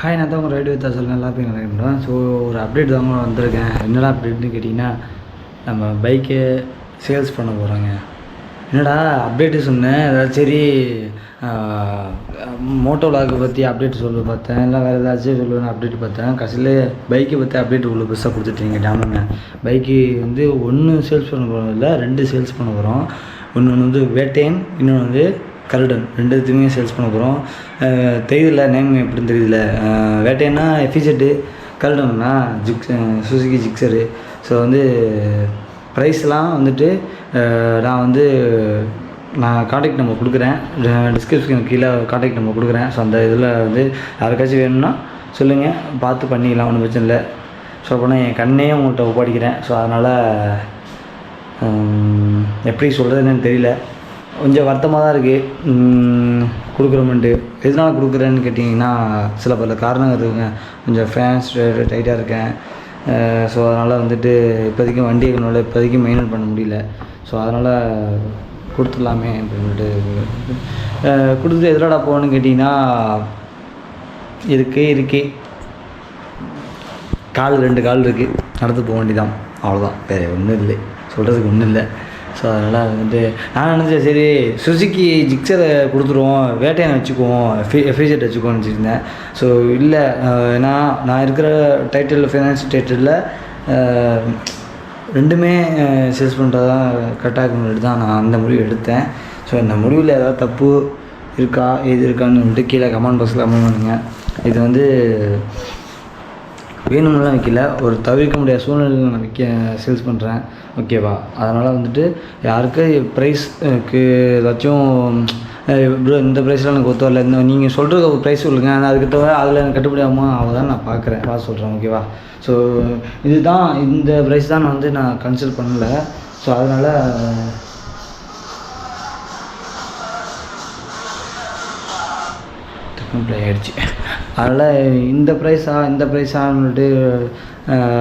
Hi, நான் தான் உங்கள் ரைடு வித்தா சொல்லுங்கள். நல்லா போய் நினைக்கிறேன். ஸோ ஒரு அப்டேட் தாங்க வந்திருக்கேன். என்னடா அப்டேட்னு கேட்டிங்கன்னா, நம்ம பைக்கை சேல்ஸ் பண்ண போகிறோங்க. என்னடா அப்டேட்டு சொன்னேன், அதாவது சரி மோட்டோ விளாகை பற்றி அப்டேட் சொல்ல பார்த்தேன், இல்லை வேறு ஏதாச்சும் சொல்லுவேன் அப்டேட் பார்த்தேன். கடைசியில் பைக்கை பற்றி அப்டேட் உள்ள பெருசாக கொடுத்துட்டீங்க. டேமுங்க பைக்கு வந்து ஒன்று சேல்ஸ் பண்ண போகிறோம், இல்லை 2 சேல்ஸ் பண்ண போகிறோம். ஒன்று வந்து வேட்டையன், இன்னொன்று வந்து கருடன். 2த்துமே சேல்ஸ் பண்ண போகிறோம். தெரியல நேம் எப்படின்னு தெரியல. வேட்டையன்னா எஃபிஜெட்டு, கருடன்னா சுசுகி ஜிக்ஸரு. ஸோ வந்து ப்ரைஸ்லாம் வந்துட்டு நான் காண்டாக்ட் நம்பர் கொடுக்குறேன், டிஸ்கிரிப்ஷன் கீழே காண்டாக்ட் நம்பர் கொடுக்குறேன். ஸோ அந்த இதில் வந்து யாருக்காச்சும் வேணும்னா சொல்லுங்கள், பார்த்து பண்ணிக்கலாம், ஒன்றும் பிரச்சனை இல்லை. ஸோ அப்போனா என் கண்ணையே உங்கள்கிட்ட ஒப்படைக்கிறேன். ஸோ அதனால் எப்படி சொல்கிறதுன்னு தெரியல, கொஞ்சம் வருத்தமாக தான் இருக்குது கொடுக்குறோமென்ட்டு. எதனால் கொடுக்குறேன்னு கேட்டிங்கன்னா, சில பல காரணங்கள் இருக்குங்க. கொஞ்சம் ஃபேன்ஸ் டைட்டாக இருக்கேன். ஸோ அதனால் வந்துட்டு இப்போதைக்கு வண்டி எங்களால் இப்போதைக்கு மெயின்டைன் பண்ண முடியல. ஸோ அதனால் கொடுத்துடலாமே அப்படின்ட்டு கொடுத்துட்டு எதிராடா போகணுன்னு கேட்டிங்கன்னா, இருக்கே கால் 2 கால் இருக்குது, நடந்து போக வேண்டியதான், அவ்வளோதான். வேறு ஒன்றும் இல்லை, சொல்கிறதுக்கு ஒன்றும் இல்லை. ஸோ அதனால் வந்துட்டு நான் நினச்சேன், சரி சுசுகி ஜிக்ஸரை கொடுத்துருவோம், வேட்டையனை வச்சுக்குவோம், எஃபிஜெட் வச்சுக்குவோன்னு வச்சுருந்தேன். ஸோ இல்லை, ஏன்னா நான் இருக்கிற டைட்டில் ஃபைனான்ஸ் டைட்டிலில் 2மே சேல்ஸ் பண்ணுறது தான் கரெக்டாக இருக்குன்னு தான் நான் அந்த முடிவு எடுத்தேன். ஸோ இந்த முடிவில் ஏதாவது தப்பு இருக்கா, எது இருக்கான்னு வந்துட்டு கீழே கமெண்ட் பாக்ஸில் கமெண்ட் பண்ணுங்கள். இது வந்து வேணும்லாம் வைக்கல, ஒரு தவிர்க்க முடியாத சூழ்நிலையில் நான் சேல்ஸ் பண்ணுறேன், ஓகேவா? அதனால் வந்துட்டு யாருக்கு ப்ரைஸ்க்கு ஏதாச்சும் ப்ரோ இந்த ப்ரைஸ்லாம் எனக்கு ஒத்து வரல, இந்த நீங்கள் சொல்கிற ஒரு ப்ரைஸ் சொல்லுங்கள், ஆனால் அதுக்கு தவிர அதில் எனக்கு கட்டுப்படியாமல் அவள் தான் நான் பார்க்குறேன் சொல்கிறேன், ஓகேவா? ஸோ இதுதான், இந்த ப்ரைஸ் தான் நான் கன்சிடர் பண்ணலை. ஸோ அதனால் ப்ளே ஆகிடுச்சு. அதனால் இந்த ப்ரைஸான்னுட்டு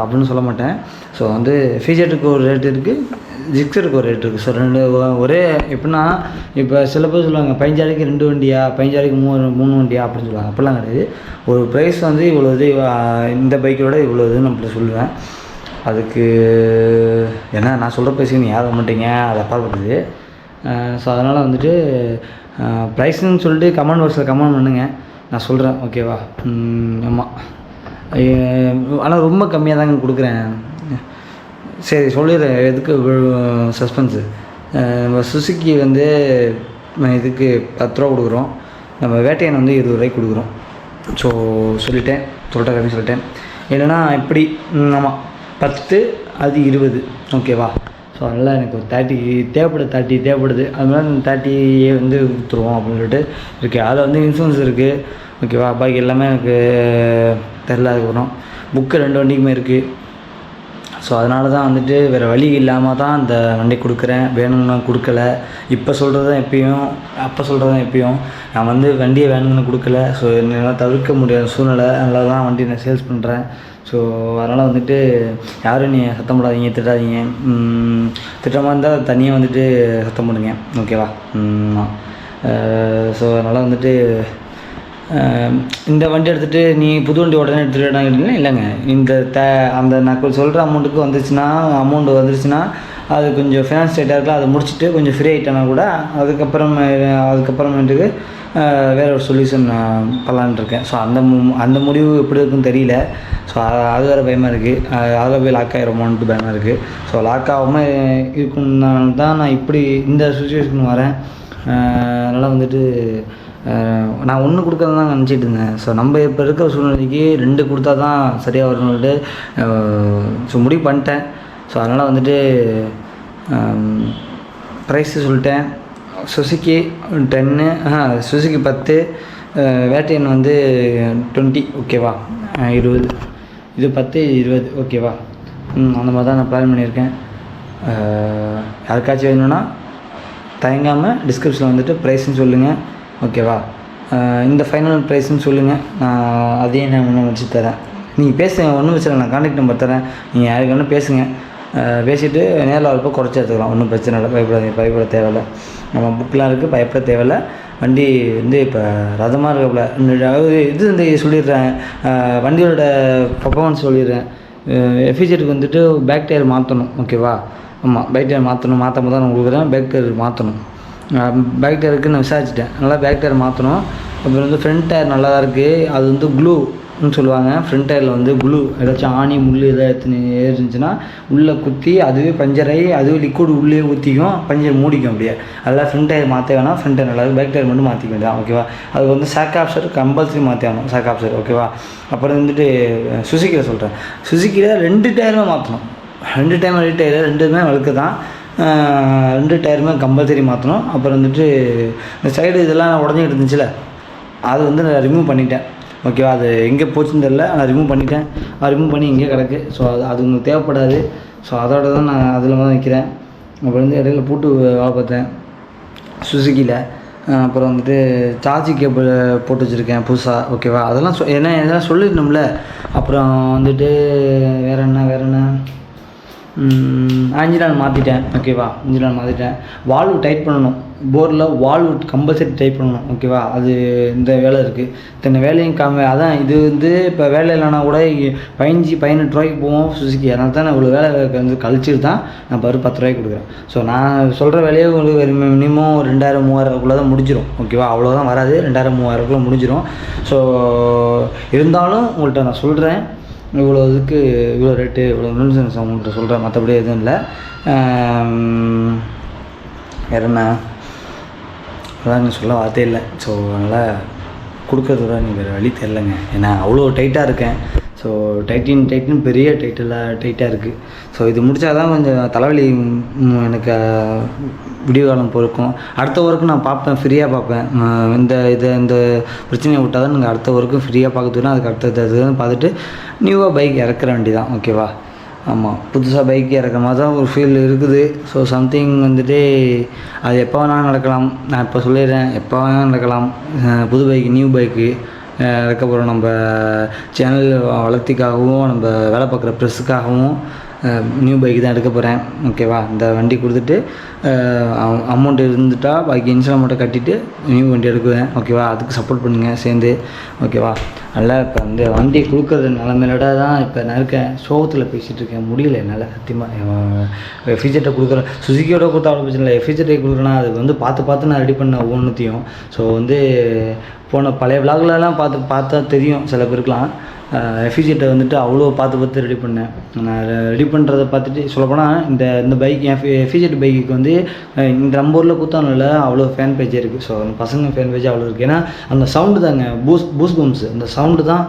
அப்படின்னு சொல்ல மாட்டேன். ஸோ வந்து ஃபிஜெட்டுக்கு ஒரு ரேட் இருக்குது, ஜிக்ஸருக்கு ஒரு ரேட் இருக்குது. ஸோ 2 ஒரே எப்படின்னா, இப்போ சில பேர் சொல்லுவாங்க 15,000க்கு 2 வண்டியா, 15,000க்கு 3 வண்டியா அப்படின்னு சொல்லுவாங்க. அப்படிலாம் கிடையாது. ஒரு ப்ரைஸ் வந்து இவ்வளோ இது, இந்த பைக்கோட இவ்வளோ இதுன்னு அப்படி சொல்லுவேன். அதுக்கு ஏன்னா நான் சொல்கிற ப்ரைஸுக்கு நீ யாரும் மாட்டீங்க, அது அப்பாற்பட்டது. ஸோ அதனால் வந்துட்டு ப்ரைஸ்ன்னு சொல்லிட்டு கமெண்ட் பாக்ஸில் கமெண்ட் பண்ணுங்கள், நான் சொல்கிறேன், ஓகேவா? ஆமாம், ஆனால் ரொம்ப கம்மியாக தாங்க கொடுக்குறேன். சரி சொல்லிடுறேன், எதுக்கு சஸ்பென்ஸு. நம்ம சுசுக்கி வந்து இதுக்கு 10 ரூபா கொடுக்குறோம், நம்ம வேட்டையன் வந்து 20 ரூபாய்க்கு கொடுக்குறோம். ஸோ சொல்லிட்டேன். இல்லைன்னா இப்படி ஆமாம் 10 அது 20, ஓகேவா? ஸோ அதனால் எனக்கு ஒரு 30 தேவைப்படுது. அது மாதிரி 30 வந்து கொடுத்துருவோம் அப்படின்னு சொல்லிட்டு இருக்குது. அதில் வந்து இன்சூரன்ஸ் இருக்குது, ஓகேவா? பாக்கி எல்லாமே எனக்கு தெரில. அதுக்கப்புறம் புக்கு 2 வண்டிக்குமே இருக்குது. ஸோ அதனால தான் வந்துட்டு வேறு வழி இல்லாமல் தான் அந்த வண்டி கொடுக்குறேன், வேணும்னா கொடுக்கல. இப்போ சொல்கிறதான் எப்பயும் நான் வந்து வண்டியை வேணும்னு கொடுக்கல. ஸோ என்னால் தவிர்க்க முடியாத சூழ்நிலை, அதனால தான் வண்டி நான் சேல்ஸ் பண்ணுறேன். ஸோ அதனால் வந்துட்டு யாரும் நீ சத்தம் போடாதீங்க, திட்டமாக இருந்தால் தனியாக வந்துட்டு சத்தம் போடுங்க, ஓகேவா? ஸோ அதனால் வந்துட்டு இந்த வண்டி எடுத்துகிட்டு நீ புது வண்டி உடனே எடுத்துகிட்டு இல்லைங்க. அந்த நான் சொல்கிற அமௌண்ட்டுக்கு அமௌண்ட் வந்துருச்சுன்னா அது கொஞ்சம் ஃபினான்ஸ் டைட்டாக இருக்கலாம், அதை முடிச்சுட்டு கொஞ்சம் ஃப்ரீ ஆகிட்டேன்னா கூட அதுக்கப்புறமேட்டுக்கு வேறு ஒரு சொல்யூஷன் பண்ணலான்னு இருக்கேன். ஸோ அந்த முடிவு எப்படி இருக்குன்னு தெரியல. ஸோ அது வேறு பயமாக இருக்குது, அதில் போய் லாக் ஆகிருமோன்ட்டு பயமாக இருக்குது. ஸோ லாக் ஆகாமல் இருக்குன்னு தான் நான் இப்படி இந்த சுச்சுவேஷன் வரேன். அதனால் வந்துட்டு நான் 1 கொடுக்குறது தான் நினச்சிட்டு இருந்தேன். ஸோ நம்ம இப்போ இருக்கிற சூழ்நிலைக்கு 2 கொடுத்தா தான் சரியாக வரும்னுட்டு முடிவு பண்ணிட்டேன். ஸோ அதனால் வந்துட்டு ப்ரைஸு சொல்லிட்டேன். சுசுகி 10, சுசுகி 10, வேட்டையன் வந்து 20, ஓகேவா? 20, இது 10 20, ஓகேவா? அந்த மாதிரி தான் நான் பிளான் பண்ணியிருக்கேன். யாருக்காச்சும் வேணும்னா தயங்காமல் டிஸ்கிரிப்ஷனில் வந்துட்டு ப்ரைஸ்ன்னு சொல்லுங்கள், ஓகேவா? இந்த ஃபைனல் ப்ரைஸ்ன்னு சொல்லுங்கள், நான் அதையும் நான் முன்னே வச்சு தரேன். நீங்கள் பேசுங்க, ஒன்றும் பிரச்சனை, நான் காண்டாக்ட் நம்பர் தரேன், நீங்கள் யாருக்கு வேணும் பேசுங்க. பேசிவிட்டு நேரில் வரப்போ குறைச்சி எடுத்துக்கலாம், ஒன்றும் பிரச்சனை இல்லை. பயப்பட தேவையில்லை. நம்ம புக்கெலாம் இருக்குது, பயப்பட தேவையில்லை. வண்டி வந்து இப்போ ரதமாக இருக்கப்பல இது வந்து சொல்லிடுறேன், வண்டியோட பர்ஃபார்மன்ஸ் சொல்லிடுறேன். எஃபிஜெட்டுக்கு வந்துட்டு பேக் டயர் மாற்றணும், ஓகேவா? ஆமாம், பேக் டயர் மாற்றணும். மாற்றாம தான் நான் கொடுக்குறேன். பேக் டயர் மாற்றணும். பேக் டயருக்கு நான் விசாரிச்சிட்டேன், நல்லா பேக் டயர் மாற்றணும். அப்புறம் வந்து ஃப்ரண்ட் டயர் நல்லா தான் இருக்குது. அது வந்து க்ளூன்னு சொல்லுவாங்க. ஃப்ரண்ட் டயரில் வந்து க்ளூ ஏதாச்சும் ஆணி முள் எதாவது இருந்துச்சுன்னா உள்ளே குத்தி அதுவே பஞ்சர் ஆகி அதுவே லிக்விட் உள்ளே ஊற்றிக்கும், பஞ்சர் மூடிக்கும். அப்படியே அதெல்லாம் ஃப்ரண்ட் டயர் மாற்ற வேணாம். ஃப்ரண்ட் டயர் நல்லா பேக் டயர் மட்டும் மாற்றிக்க வேண்டியதான், ஓகேவா? அது வந்து ஷாக் ஆப்சர் கம்பல்சரி மாற்றி ஆகணும், ஷாக் ஆப்சர், ஓகேவா? அப்புறம் வந்துட்டு சுசுக்கியில் சொல்கிறேன், சுசுக்கியில் 2 டயருமே மாற்றணும். 2 டயர் ரெண்டுமே வழுக்கு தான். 2 டயருமே கம்பல்சரி மாற்றணும். அப்புறம் வந்துட்டு இந்த சைடு இதெல்லாம் உடஞ்சிக்கிட்டு இருந்துச்சுல, அது வந்து நான் ரிமூவ் பண்ணிட்டேன், ஓகேவா? அது எங்கே போச்சுன்னு தெரில, நான் ரிமூவ் பண்ணிட்டேன். ரிமூவ் பண்ணி இங்கே கிடக்கு. ஸோ அது உங்களுக்கு தேவைப்படாது. ஸோ அதோட தான் நான் அதில் தான் நிற்கிறேன். அப்புறம் வந்து இடையில பூட்டு வேலை பார்த்தேன் சுசுக்கியில். அப்புறம் வந்துட்டு சார்ஜிங் கேபிள் போட்டு வச்சுருக்கேன் புதுசாக, ஓகேவா? அதெல்லாம் இதெல்லாம் சொல்லிடணும்ல. அப்புறம் வந்துட்டு வேறு என்ன இன்ஜின் ஆயில் மாற்றிட்டேன், ஓகேவா? இன்ஜின் ஆயில் மாற்றிட்டேன். வால்வு டைட் பண்ணணும், போரில் வால்வு கம்பல்சரி டைட் பண்ணணும், ஓகேவா? அது இந்த வேலை இருக்குது. இத்தனை வேலையும் அதான் இது வந்து இப்போ வேலை இல்லைனா கூட 15-18 ரூபாய்க்கு போவோம் சுசுக்கி. அதனால தான் நான் இவ்வளோ வேலை வந்து கழிச்சிட்டு தான் நான் 10 ரூபாய்க்கு கொடுக்குறேன். ஸோ நான் சொல்கிற வேலையே உங்களுக்கு மினிமம் 2000-3000 தான் முடிஞ்சிடும், ஓகேவா? அவ்வளோதான் வராது, 2000-3000 முடிஞ்சிடும். ஸோ இருந்தாலும் உங்கள்கிட்ட நான் சொல்கிறேன், இவ்வளோ இதுக்கு இவ்வளோ ரேட்டு, இவ்வளோ இன்சூரன்ஸ் அமௌண்ட்டு சொல்கிறேன். மற்றபடி எதுவும் இல்லை. வேறு என்ன அதான் சொல்ல வார்த்தை இல்லை. ஸோ அதனால் கொடுக்கறத எனக்கு வேறு வழி தெரிலங்க. ஏன்னா அவ்வளோ டைட்டாக இருக்கேன். ஸோ டைட்டின் பெரிய டைட்டாக இருக்குது. ஸோ இது முடித்தா தான் கொஞ்சம் தலைவலி எனக்கு விடிவு காலம் பொறுக்கும். அடுத்த ஒர்க்கு நான் பார்ப்பேன், ஃப்ரீயாக பார்ப்பேன். இந்த பிரச்சனையை விட்டால் தான் நீங்கள் அடுத்த ஒர்க்கு ஃப்ரீயாக பார்க்கறதுனா அதுக்கு அடுத்தது பார்த்துட்டு நியூவாக பைக் இறக்குற வேண்டி தான், ஓகேவா? ஆமாம், புதுசாக பைக் இறக்குற மாதிரி தான் ஒரு ஃபீல் இருக்குது. ஸோ சம்திங் வந்துட்டு அது எப்போ வேணாலும் நடக்கலாம். நான் இப்போ சொல்லிடுறேன், எப்போ வேணாலும் நடக்கலாம். புது பைக்கு, நியூ பைக்கு இறக்க போகிறோம். நம்ம சேனல் வளர்த்திக்காகவும் நம்ம வேலை பார்க்குற ப்ரெஸ்ஸுக்காகவும் நியூ பைக் தான் எடுக்க போகிறேன், ஓகேவா? இந்த வண்டி கொடுத்துட்டு அமௌண்ட் இருந்துட்டால் பாக்கி இன்சூரன்ஸ் மட்டும் கட்டிவிட்டு நியூ வண்டி எடுக்குவேன், ஓகேவா? அதுக்கு சப்போர்ட் பண்ணுங்கள் சேர்ந்து, ஓகேவா? நல்லா இப்போ இந்த வண்டி கொடுக்குறது நிலமையிலோட தான் இப்போ நான் இருக்கேன். சோகத்தில் பேசிகிட்டு இருக்கேன், முடியல என்னால் சத்தியமாக. எஃபிஜெட்டை கொடுக்குறேன், சுசுக்கியோட கொடுத்தா அவ்வளோ பிரச்சனை இல்லை. எஃபிஜெட்டை கொடுக்குறேன்னா அது வந்து பார்த்து நான் ரெடி பண்ண ஒவ்வொன்றுத்தையும். ஸோ வந்து போன பழைய விளாக்லலாம் பார்த்தா தெரியும் சில பேருக்குலாம். எஃபிஜெட்டை வந்துட்டு அவ்வளோ பார்த்து ரெடி பண்ணேன். நான் ரெடி பண்ணுறதை பார்த்துட்டு சொல்லப்போனால் இந்த பைக் எஃபிஜெட் பைக்குக்கு வந்து இந்த நம்ம ஊரில் கூத்தானில் அவ்வளோ ஃபேன் பேஜ் இருக்குது. ஸோ அந்த பசங்க ஃபேன் பேஜ் அவ்வளோ இருக்குது. ஏன்னா அந்த சவுண்டு தாங்க பூஸ் பம்ப்ஸ், அந்த சவுண்டு தான்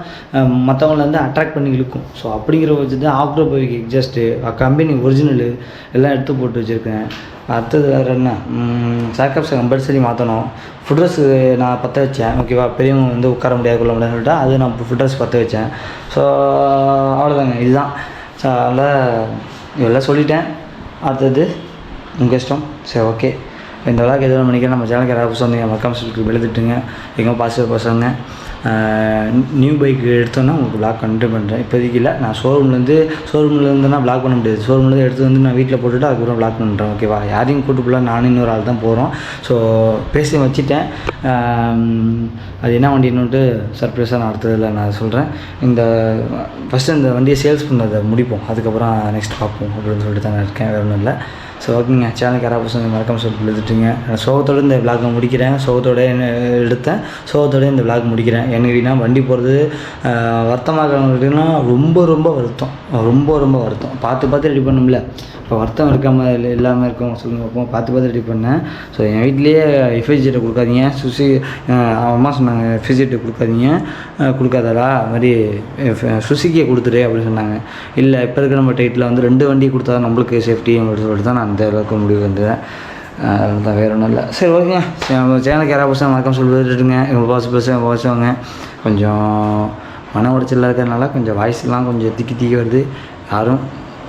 மற்றவங்கள வந்து அட்ராக்ட் பண்ணி இழுக்கும். ஸோ அப்படிங்கிற வச்சு தான் ஆக்டோ பைக் எக்ஸாஸ்ட்டு கம்பெனி ஒரிஜினலு எல்லாம் எடுத்து போட்டு வச்சுருக்கேன். அடுத்தது வேறு என்ன, சாக்கப்ஸை கம்பல்சரி மாற்றணும். ஃபுட்ரஸ்ஸு நான் பற்ற வச்சேன், ஓகேவா? பெரியவங்க வந்து உட்கார முடியாது கொள்ள முடியாதுன்னு சொல்லிட்டு அது நான் ஃபுட்ரஸ் பற்ற வச்சேன். ஸோ அவ்வளோதாங்க, இதுதான். ஸோ அதனால் இதெல்லாம் சொல்லிட்டேன். அடுத்தது உங்கள் இஷ்டம். சரி, ஓகே. இந்த விளாக்கு எதுவும் நினைக்கிறேன். நம்ம சேனலுக்கு யாராவது புதுசாக வந்தீங்க மறக்காம சொல்லிட்டு எழுதிட்டுங்க. எங்கே பாசிட்டிவ் பசங்க நியூ பைக் எடுத்தோன்னா உங்களுக்கு விளாக் கண்டினியூ பண்ணுறேன். இப்போதைக்கு இல்லை, நான் ஷோரூம்லேருந்துனா விளாக் பண்ண முடியாது. ஷோரூம்லேருந்து எடுத்து வந்து நான் வீட்டில் போட்டுவிட்டு அதுக்கப்புறம் விளாக் பண்ணுறேன், ஓகேவா? யாரையும் கூட்டு போகல, நானும் இன்னொரு ஆள் தான் போகிறோம். ஸோ பேசி வச்சுட்டேன். அது என்ன வண்டின்னுட்டு சர்ப்ரைஸாக நான் அடுத்ததில் நான் சொல்கிறேன். ஃபஸ்ட்டு இந்த வண்டியை சேல்ஸ் பண்ணதை முடிப்போம், அதுக்கப்புறம் நெக்ஸ்ட் பார்ப்போம் அப்படின்னு சொல்லிட்டு தான் நான் இருக்கேன், வேறு ஒன்றும் இல்லை. ஸோ ஓகேங்க, சேனலுக்கு யாராவது பசங்க மறக்காம சொல்லிட்டு எழுதிட்டுங்க. சோகத்தோடு இந்த விளாக் முடிக்கிறேன். சோகத்தோடு எடுத்தேன், சோகத்தோடு இந்த விளாக் முடிக்கிறேன். என்னன்னா வண்டி போகிறது வருத்தமாகறவங்களுக்குன்னா ரொம்ப வருத்தம். பார்த்து ரெடி பண்ணோம்ல. இப்போ வருத்தம் இருக்காமல் இல்லாமல் இருக்கவங்க சொல்லுங்க பார்ப்போம். பார்த்து ரெடி பண்ணேன். ஸோ என் வீட்லேயே எஃபிஜெட்டை கொடுக்காதீங்க, அம்மா சொன்னாங்க எஃபிஜெட்டை கொடுக்காதடா, அது மாதிரி சுசுக்கியை கொடுத்துரு அப்படின்னு சொன்னாங்க. இல்லை, இப்போ இருக்கிற நம்ம டைட்டில் வந்து 2 வண்டி கொடுத்தா நம்மளுக்கு சேஃப்டி அப்படின்னு சொல்லிட்டு தான் நான் அந்த அளவுக்கு முடிவு வந்தேன். அதனால தான், வேறு ஒன்றும் இல்லை. சரி, ஓகேங்க. சேனலுக்கு யாராவது பசங்க மறக்காம சொல்லிட்டுருங்க. எங்கள் பேசுவாங்க. கொஞ்சம் மன உடைச்சலில் இருக்கிறதுனால கொஞ்சம் வாய்ஸ்லாம் கொஞ்சம் திக்கி வருது. யாரும்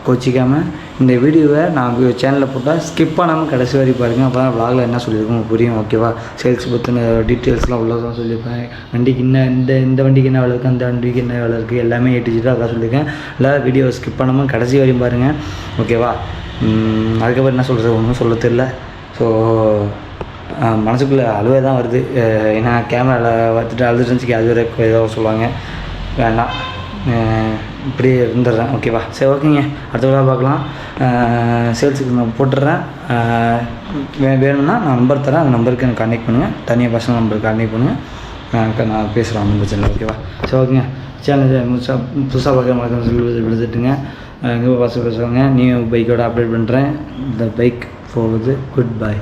கோச்சிக்காமல் இந்த வீடியோவை நான் சேனலில் போட்டால் ஸ்கிப் பண்ணாமல் கடைசி வரை பாருங்கள். அப்போ தான் விளாகில் என்ன சொல்லியிருக்கோம் புரியும், ஓகேவா? சேல்ஸ் பற்றின டீட்டெயில்ஸ்லாம் உள்ளதான் சொல்லியிருப்பேன். வண்டிக்கு இந்த வண்டிக்கு என்ன வேலை இருக்குது, அந்த வண்டிக்கு என்ன வேலை இருக்குது, எல்லாமே ஏடிச்சிட்டு அதான் சொல்லியிருக்கேன். இல்லை, வீடியோவை ஸ்கிப் பண்ணாமல் கடைசி வரையும் பாருங்கள், ஓகேவா? அதுக்கப்புறம் என்ன சொல்கிறது, ஒன்றும் சொல்ல தெரியல. ஸோ மனசுக்குள்ளே அழுவே தான் வருது. ஏன்னா கேமராவில் பார்த்துட்டு அழுதுட்டு இருந்துச்சு, அது வேறு ஏதோ சொல்லுவாங்க, வேண்டாம், இப்படி இருந்துடுறேன். ஓகேவா? சரி, ஓகேங்க, அடுத்த வேலை பார்க்கலாம். சேல்ஸுக்கு நான் போட்டுடுறேன். வேணும்னா நான் நம்பர் தரேன், அந்த நம்பருக்கு எனக்கு கான்டெக்ட் பண்ணுங்கள். தனியாக பர்சனல் நம்பருக்கு கான்டெக்ட் பண்ணுங்கள், நான் பேசுகிறேன், ஒன்றும் பிரச்சனை இல்லை. ஓகேவா? சரி, ஓகேங்க. சேனல் புதுசாக பார்க்குற மாதிரி சொல்லி விழுதுட்டுங்க. எங்கே பசங்க பேசுவாங்க, நியூ பைக்கோட அப்டேட் பண்ணுறேன். இந்த பைக் போகுது. Good bye.